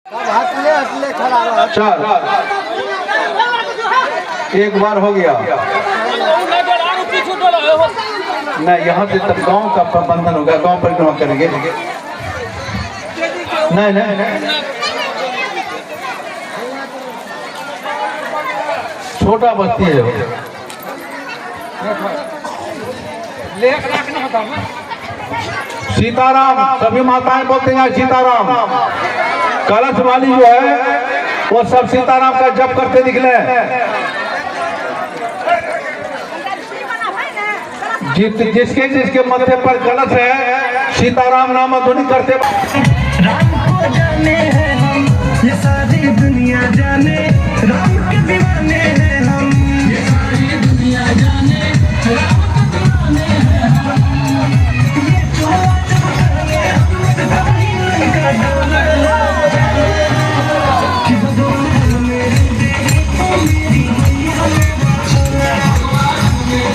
चल एक बार हो गया। नहीं, यहाँ से तब गांव का प्रबंधन होगा, गांव परिक्रमा करेंगे। नहीं नहीं नहीं, छोटा बस्ती है। सीताराम, सभी माताएं बोलते हैं सीताराम। कलश वाली जो है वो सब सीताराम का जप करते निकले। जिसके जिसके माथे पर कलश है सीताराम नाम ध्वनि करते। राम को जाने हैं हम, ये सारी दुनिया जाने, राम के दीवाने हैं हम, ये सारी दुनिया जाने, राम के दीवाने हैं हम। ये चोला चुराए हम, धनी उनका डोला, कि भगवान मेरे देवी को मेरी मैया ने बचाया। भगवान का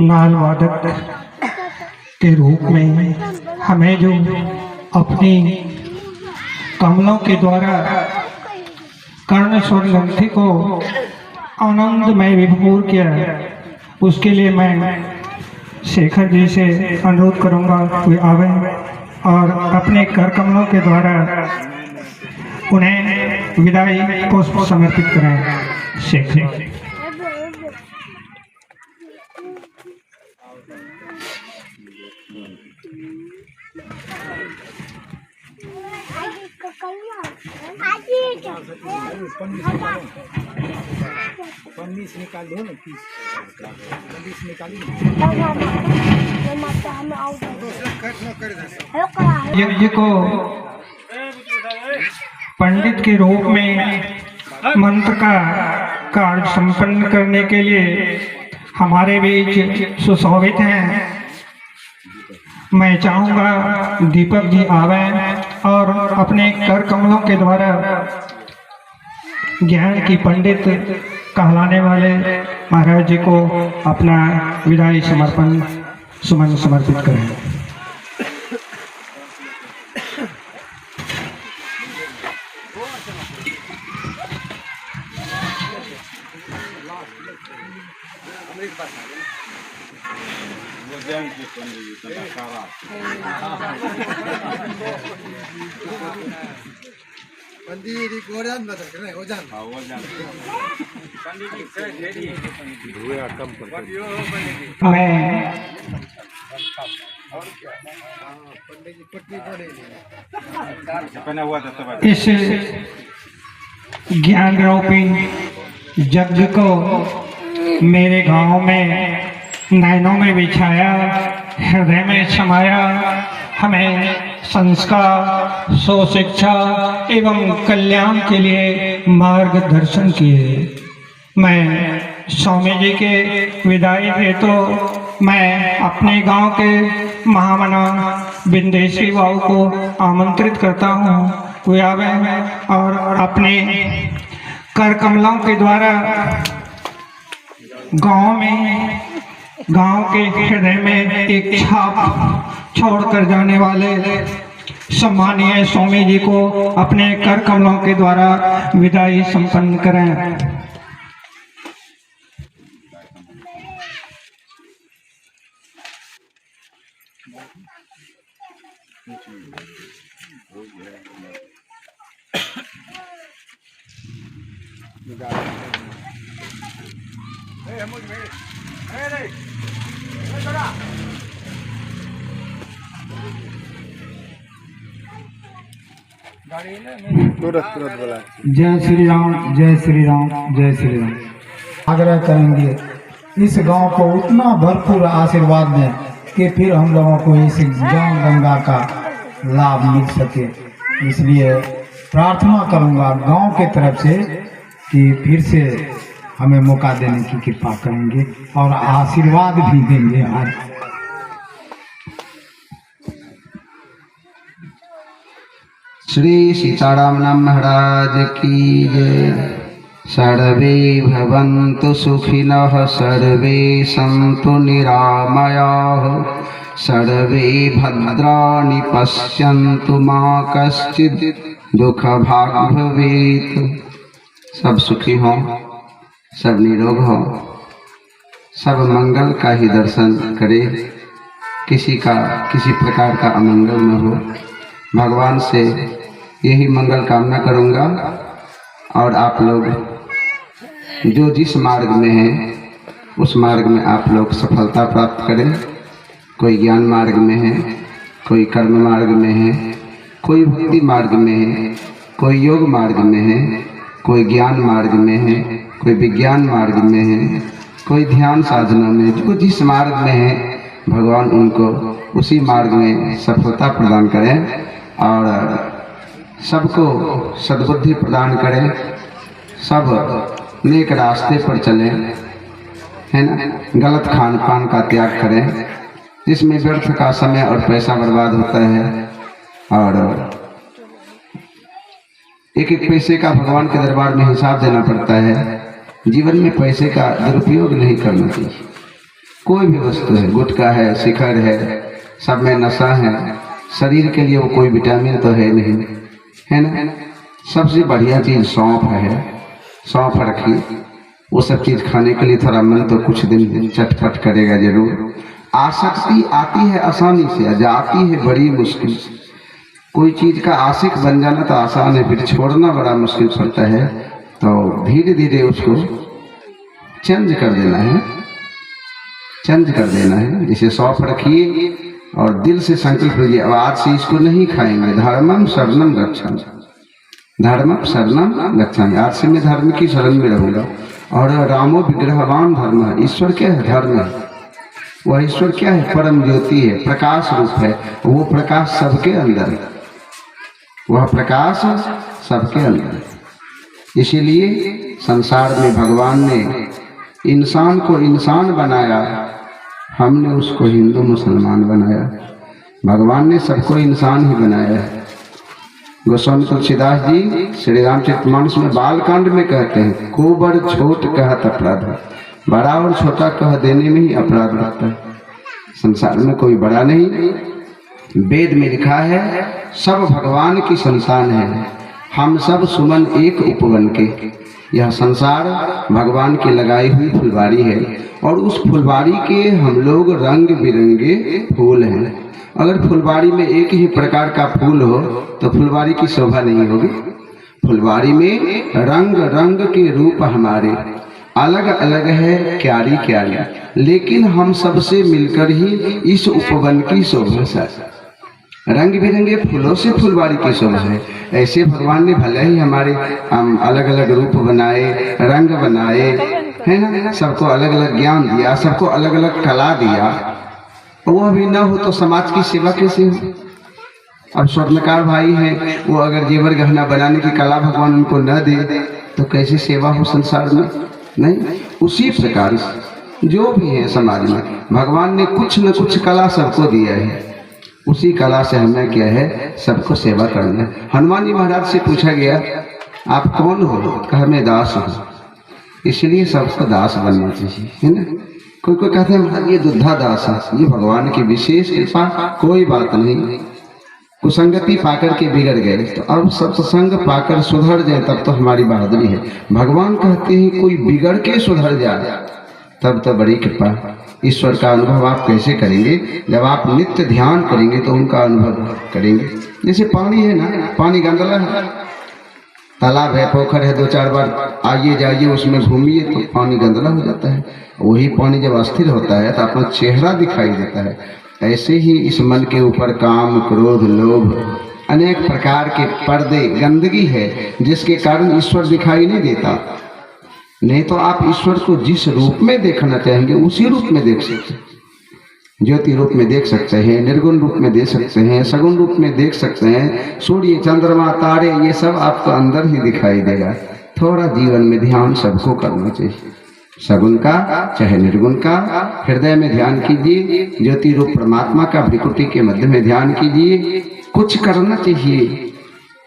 नाल वादक के रूप में हमें जो अपनी कमलों के द्वारा कर्ण स्वर ग्रंथि को आनंदमय विभोर किया। उसके लिए मैं शेखर जी से अनुरोध करूंगा वे आवे और अपने कर कमलों के द्वारा उन्हें विदाई पुष्प समर्पित करें। शेखर यज्ञ को पंडित के रूप में मंत्र का कार्य संपन्न करने के लिए हमारे बीच सुशोभित हैं। मैं चाहूंगा दीपक जी आवे और अपने कर कमलों के द्वारा ज्ञान की पंडित कहलाने वाले महाराज जी को अपना विदाई समर्पण सुमन समर्पित करें। इस ज्ञान रूपी यज्ञ को मेरे गांव में नैनों में बिछाया, हृदय में समाया, हमें संस्कार, सुशिक्षा एवं कल्याण के लिए मार्गदर्शन किए। मैं स्वामी जी के विदाई दे तो मैं अपने गांव के महामना बिंदेश्वरी बाबू को आमंत्रित करता हूँ। वे आवे और अपने कर कमलों के द्वारा गांव के हृदय में एक छाप छोड़कर जाने वाले सम्मानीय स्वामी जी को अपने कर कमलों के द्वारा विदाई संपन्न करें। जय श्री राम, जय श्री राम, जय श्री राम। आग्रह करेंगे इस गांव को उतना भरपूर आशीर्वाद दें कि फिर हम लोगों को इस ज्ञान गंगा का लाभ मिल सके। इसलिए प्रार्थना करूंगा गांव के तरफ से कि फिर से हमें मौका देने की कृपा करेंगे और आशीर्वाद भी देंगे। आज श्री सीताराम महाराज की जय। सर्वे भवन्तु सुखिनः, सर्वे सन्तु निरामयाः, सर्वे भद्राणि पश्यन्तु मा कश्चित् दुःखभाग् भवेत्। सब सुखी हों, सब निरोग हों, सब मंगल का ही दर्शन करें, किसी प्रकार का अमंगल न हो। भगवान से यही मंगल कामना करूंगा। और आप लोग जो जिस मार्ग में हैं उस मार्ग में आप लोग सफलता प्राप्त करें। कोई ज्ञान मार्ग में है, कोई कर्म मार्ग में है, कोई भक्ति मार्ग में है, कोई योग मार्ग में है, कोई ज्ञान मार्ग में है, कोई विज्ञान मार्ग में है, कोई ध्यान साधना में। जो जिस मार्ग में है भगवान उनको उसी मार्ग में सफलता प्रदान करें और सबको सद्बुद्धि प्रदान करें। सब नेक रास्ते पर चलें, है ना। गलत खान पान का त्याग करें जिसमें व्यर्थ का समय और पैसा बर्बाद होता है। और एक एक पैसे का भगवान के दरबार में हिसाब देना पड़ता है। जीवन में पैसे का दुरुपयोग नहीं करना चाहिए। कोई भी वस्तु है, गुटखा है, शिखर है, सब में नशा है, शरीर के लिए वो कोई विटामिन तो है नहीं, है ना। सबसे बढ़िया चीज़ सौंफ है। सौंफ रखिए, वो सब चीज़ खाने के लिए थोड़ा मन तो कुछ दिन चटपट करेगा जरूर। आसक्ति आती है आसानी से, जाती है बड़ी मुश्किल से। कोई चीज़ का आशिक बन जाना तो आसान है, फिर छोड़ना बड़ा मुश्किल पड़ता है। तो धीरे धीरे उसको चेंज कर देना है, चेंज कर देना है। जैसे सौंफ रखिए और दिल से संकल्प लीजिए, अब आज से इसको नहीं खाएंगे। धर्मम शरणम गच्छामि, धर्मम शरणम गच्छामि। आज से मैं धर्म की शरण में रहूंगा। और रामो विग्रहवान धर्म है। ईश्वर क्या है? धर्म है। वह ईश्वर क्या है? परम ज्योति है, प्रकाश रूप है। वो प्रकाश सबके अंदर है, वह प्रकाश सबके अंदर है। इसीलिए संसार में भगवान ने इंसान को इंसान बनाया, हमने उसको हिंदू मुसलमान बनाया। भगवान ने सबको इंसान ही बनाया है। गोस्वामी तुलसीदास जी श्री रामचरितमानस में बालकांड में कहते हैं, को बड़ छोट कहत अपराध, बड़ा और छोटा कह देने में ही अपराध रहता है। संसार में कोई बड़ा नहीं। वेद में लिखा है सब भगवान की संतान है, हम सब सुमन एक उपवन के। यह संसार भगवान की लगाई हुई फुलवारी है और उस फुलवारी के हम लोग रंग बिरंगे फूल हैं। अगर फुलवारी में एक ही प्रकार का फूल हो तो फुलवारी की शोभा नहीं होगी। फुलवारी में रंग रंग के रूप हमारे अलग अलग है, क्यारी क्यारी, लेकिन हम सबसे मिलकर ही इस उपवन की शोभा है। रंग बिरंगे फूलों से फुलवारी की शोभा है। ऐसे भगवान ने भले ही हमारे अलग अलग रूप बनाए, रंग बनाए, है ना, सबको अलग अलग ज्ञान दिया, सबको अलग अलग कला दिया। वह भी न हो तो समाज की सेवा कैसे हो? अब स्वर्णकार भाई हैं, वो अगर जेवर गहना बनाने की कला भगवान उनको न दे तो कैसी सेवा हो संसार में? नहीं। उसी प्रकार जो भी है समाज में भगवान ने कुछ न कुछ कला सबको दिया है। उसी कला से हमें क्या है? सबको सेवा करना है। हनुमान जी महाराज से पूछा गया आप कौन हो? कहा मैं दास हूँ। इसलिए सबको दास बनना चाहिए, है ना। कोई कोई कहते हैं महाराज ये दुद्धा दास है, ये भगवान की विशेष कृपा, कोई बात नहीं। कुसंगति पाकर के बिगड़ गए तो अब सत्संग पाकर सुधर जाए तब तो हमारी बहादुरी है। भगवान कहते हैं कोई बिगड़ के सुधर जाए तब तो बड़ी कृपा। ईश्वर का अनुभव आप कैसे करेंगे? जब आप नित्य ध्यान करेंगे तो उनका अनुभव करेंगे। जैसे पानी है ना, पानी गंदला है, तालाब है, पोखर है, 2-4 बार आइए जाइए उसमें घूमिए तो पानी गंदला हो जाता है। वही पानी जब अस्थिर होता है तो अपना चेहरा दिखाई देता है। ऐसे ही इस मन के ऊपर काम, क्रोध, लोभ, अनेक प्रकार के पर्दे, गंदगी है जिसके कारण ईश्वर दिखाई नहीं देता। नहीं तो आप ईश्वर को जिस रूप में देखना चाहेंगे उसी रूप में देख सकते हैं। ज्योति रूप में देख सकते हैं, निर्गुण रूप में देख सकते हैं, सगुण रूप में देख सकते हैं। सूर्य, चंद्रमा, तारे, ये सब आपको अंदर ही दिखाई देगा। थोड़ा जीवन में ध्यान सबको करना चाहिए, सगुण का चाहे निर्गुण का। हृदय में ध्यान कीजिए, ज्योति रूप परमात्मा का भ्रिकुटी के मध्य में ध्यान कीजिए। कुछ करना चाहिए।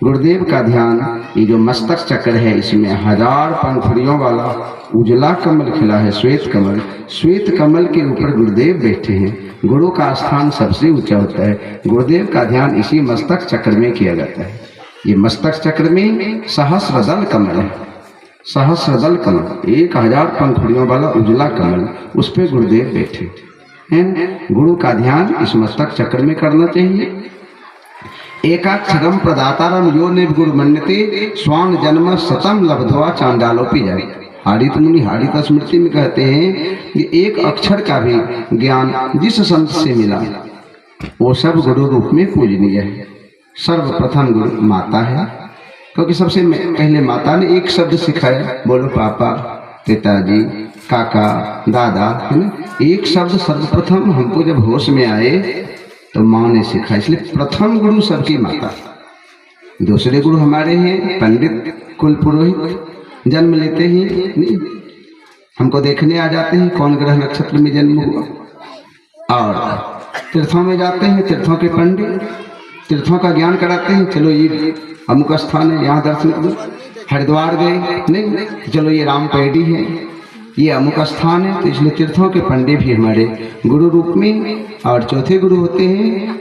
गुरुदेव का ध्यान, ये जो मस्तक चक्र है इसमें 1000 पंखुड़ियों वाला उजला कमल खिला है, श्वेत कमल। श्वेत कमल के ऊपर गुरुदेव बैठे हैं। गुरु का स्थान सबसे ऊंचा होता है। गुरुदेव का ध्यान इसी मस्तक चक्र में किया जाता है। ये मस्तक चक्र में सहस्रदल कमल है, सहस्रदल कमल, 1000 पंखुड़ियों वाला उजला कमल, उस पे गुरुदेव बैठे हैं। गुरु का ध्यान इस मस्तक चक्र में करना चाहिए। एकाक्षरम प्रदातारम यो निर्गुण मन्यते स्वांग जन्म सतम लब्ध्वा चांडालोपी जाए। हाड़ित मुनि हाड़ित स्मृति में कहते हैं कि एक अक्षर का भी ज्ञान जिस संत से मिला वो सब गुरु रूप में पूजनीय है। सर्वप्रथम गुरु माता है, क्योंकि सबसे पहले माता ने एक शब्द सिखाया, बोलो पापा, पिताजी, काका, दादा, है ना। एक शब्द सर्वप्रथम हमको जब होश में आए तो माँ ने सिखाया। इसलिए प्रथम गुरु सबकी माता। दूसरे गुरु हमारे हैं पंडित, कुल पुरोहित, जन्म लेते ही नहीं हमको देखने आ जाते हैं कौन ग्रह नक्षत्र में जन्म हुआ। और तीर्थों में जाते हैं, तीर्थों के पंडित तीर्थों का ज्ञान कराते हैं। चलो ये अमुक स्थान है, यहाँ दर्शन करो। हरिद्वार गए, नहीं चलो ये रामपेड़ी है, ये अमुक स्थान है। तो इसलिए तीर्थों के पंडित भी हमारे गुरु रूप में। और चौथे गुरु होते हैं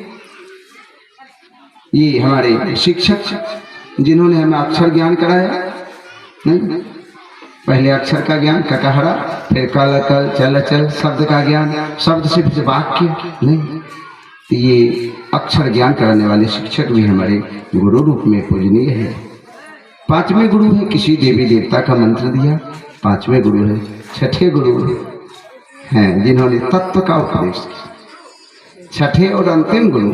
ये हमारे शिक्षक, जिन्होंने हमें अक्षर ज्ञान कराया? नहीं, पहले अक्षर का ज्ञान कटहरा, फिर कल कल चल चल शब्द का ज्ञान, शब्द से फिर वाक्य। नहीं, ये अक्षर ज्ञान कराने वाले शिक्षक भी हमारे गुरु रूप में पूजनीय है। पांचवें गुरु है, किसी देवी देवता का मंत्र दिया, पांचवें गुरु है। छठे गुरु हैं जिन्होंने तत्व का उपदेश किया। छठे और अंतिम गुरु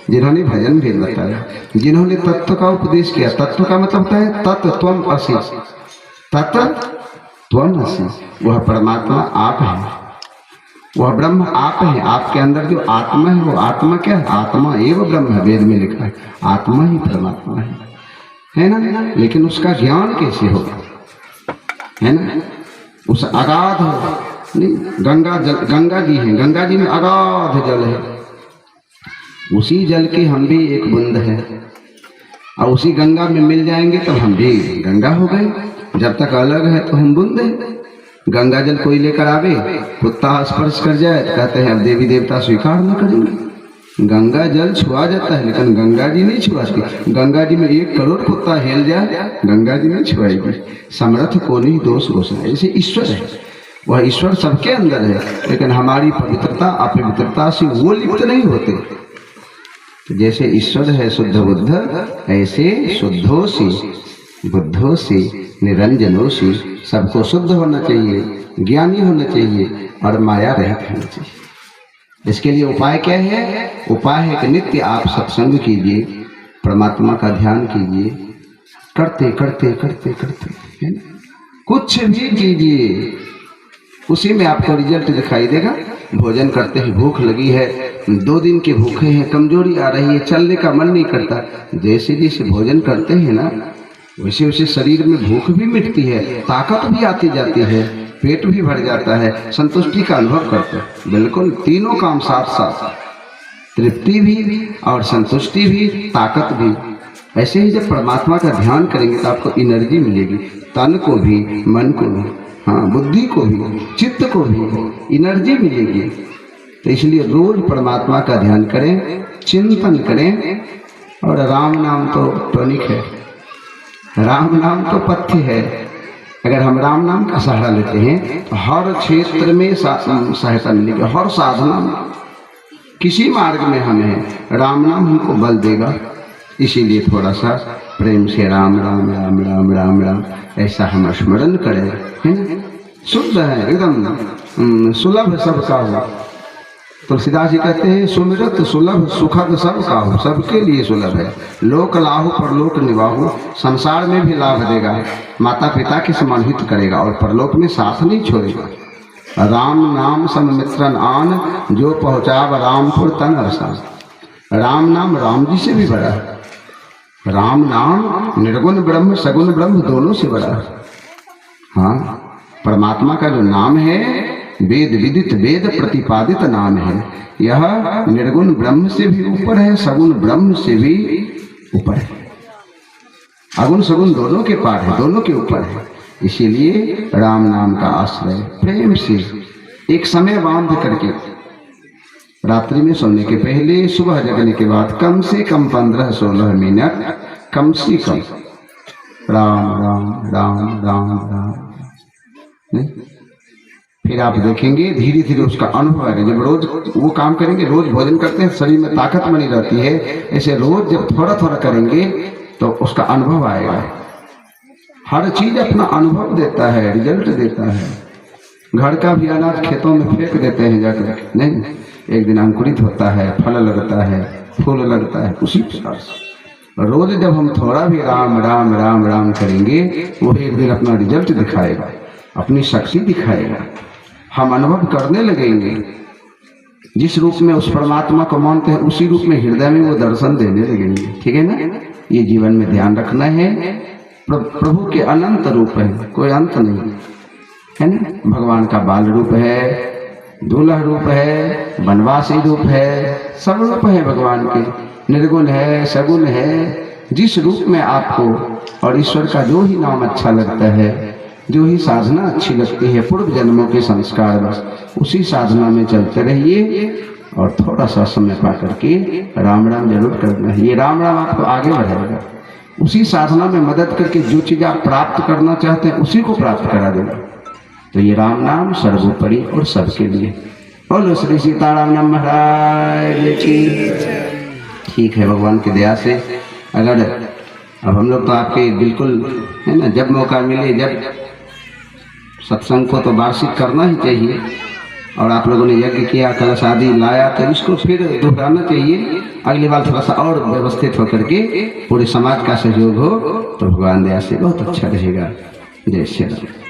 जिन्होंने भजन भी बताया, जिन्होंने तत्व का उपदेश किया। तत्व का मतलब होता है तत्व त्वम असि, तत्व त्वम असि, वह परमात्मा आप है, वह ब्रह्म आप है। आपके अंदर जो आत्मा है वो आत्मा क्या है? आत्मा एवं ब्रह्म है, वेद में लिखा है आत्मा ही परमात्मा है ना। लेकिन उसका ज्ञान कैसे होगा, है ना? उस अगाध नहीं, गंगा जी है, गंगा जी में अगाध जल है, उसी जल के हम भी एक बूंद है, और उसी गंगा में मिल जाएंगे तब हम भी गंगा हो गए। जब तक अलग है तो हम बूंद हैं। गंगा जल कोई लेकर आवे, कुत्ता स्पर्श कर जाए तो कहते हैं अब देवी देवता स्वीकार न करेंगे। गंगा जल छुआ जाता है लेकिन गंगा जी नहीं छुआती। गंगा जी में 1 करोड़ कुत्ता हेल जाए, गंगा जी नहीं छुआएगी। समर्थ को नहीं दोष घोषणा, ऐसे ईश्वर है, वह ईश्वर सबके अंदर है, लेकिन हमारी पवित्रता अपवित्रता से वो लिप्त नहीं होते। जैसे ईश्वर है शुद्ध बुद्ध, ऐसे शुद्धोसी बुद्धोसी निरंजनोसी, सबको शुद्ध होना चाहिए, ज्ञानी होना चाहिए और माया रहित होना चाहिए। इसके लिए उपाय क्या है? उपाय है कि नित्य आप सत्संग कीजिए, परमात्मा का ध्यान कीजिए, करते करते करते करते, है ना? कुछ भी कीजिए, उसी में आपको रिजल्ट दिखाई देगा। भोजन करते ही भूख लगी है, 2 दिन के भूखे हैं, कमजोरी आ रही है, चलने का मन नहीं करता, जैसे जैसे भोजन करते हैं ना वैसे वैसे शरीर में भूख भी मिटती है, ताकत भी आती जाती है, पेट भी भर जाता है, संतुष्टि का अनुभव करते हैं। बिल्कुल तीनों काम साथ साथ, तृप्ति भी और संतुष्टि भी, ताकत भी। ऐसे ही जब परमात्मा का ध्यान करेंगे तो आपको एनर्जी मिलेगी, तन को भी, मन को भी, हाँ बुद्धि को भी, चित्त को भी एनर्जी मिलेगी। तो इसलिए रोज परमात्मा का ध्यान करें, चिंतन करें। और राम नाम तो टॉनिक है, राम नाम तो पथ्य है। अगर हम राम नाम का सहारा लेते हैं तो हर क्षेत्र में सहायता मिलेगी, हर साधना में, किसी मार्ग में हमें राम नाम हमको बल देगा। इसीलिए थोड़ा सा प्रेम से राम राम राम राम राम राम ऐसा हम स्मरण करें, है ना? शुद्ध है एकदम, सुलभ सबका हो। तुलसीदास जी कहते हैं सुमिरत सुलभ सुखद सबका हो, सबके लिए सुलभ है। लोक लाहु परलोक निवाहु, संसार में भी लाभ देगा, माता पिता के समान हित करेगा और परलोक में साथ नहीं छोड़ेगा। राम नाम सम मित्रन आन, जो पहुँचाव रामपुर तन अरसान। राम नाम राम जी से भी बड़ा है। राम नाम निर्गुण ब्रह्म सगुण ब्रह्म दोनों से बड़ा है। हाँ, परमात्मा का जो नाम है वेद विदित वेद प्रतिपादित नाम है। यह निर्गुण ब्रह्म से भी ऊपर है, सगुण ब्रह्म से भी ऊपर है, अगुण सगुण दोनों के पार है, दोनों के ऊपर है। इसीलिए राम नाम का आश्रय प्रेम से एक समय बांध करके, रात्रि में सोने के पहले, सुबह जगने के बाद कम से कम 15-16 मिनट, कम से कम राम राम राम राम राम। नहीं? फिर आप देखेंगे धीरे धीरे उसका अनुभव आएगा। जब रोज वो काम करेंगे, रोज भोजन करते हैं, शरीर में ताकत बनी रहती है, ऐसे रोज जब थोड़ा थोड़ा करेंगे तो उसका अनुभव आएगा। हर चीज अपना अनुभव देता है, रिजल्ट देता है। घर का भी अनाज खेतों में फेंक देते हैं जाकर, नहीं, एक दिन अंकुरित होता है, फल लगता है, फूल लगता है। उसी प्रकार से रोज जब हम थोड़ा भी राम राम राम राम करेंगे, वो एक दिन अपना रिजल्ट दिखाएगा, अपनी शक्ति दिखाएगा। हम अनुभव करने लगेंगे, जिस रूप में उस परमात्मा को मानते हैं उसी रूप में हृदय में वो दर्शन देने लगेंगे। ठीक है ना? ये जीवन में ध्यान रखना है। प्रभु के अनंत रूप है, कोई अंत नहीं है ना? भगवान का बाल रूप है, दूल्हा रूप है, वनवासी रूप है, सब रूप है भगवान के। निर्गुण है, सगुण है। जिस रूप में आपको और ईश्वर का जो ही नाम अच्छा लगता है, जो ही साधना अच्छी लगती है, पूर्व जन्मों के संस्कार बस उसी साधना में चलते रहिए और थोड़ा सा समय पा करके राम राम जरूर करना है। ये राम राम आपको आगे बढ़ाएगा। उसी साधना में मदद करके जो चीज़ आप प्राप्त करना चाहते हैं उसी को प्राप्त करा देना। तो ये राम नाम सर्वोपरि और सबके लिए। बोलो श्री सीताराम नाम महाराज की। ठीक है, भगवान की दया से अगर अब हम लोग तो आपके बिल्कुल है ना, जब मौका मिले, जब सत्संग को तो वार्षिक करना ही चाहिए, और आप लोगों ने यज्ञ किया, कलश आदि लाया, तो इसको फिर दोहराना चाहिए। अगली बार थोड़ा सा और व्यवस्थित होकर के पूरे समाज का सहयोग हो तो भगवान दया से बहुत अच्छा रहेगा। जय श्री राम।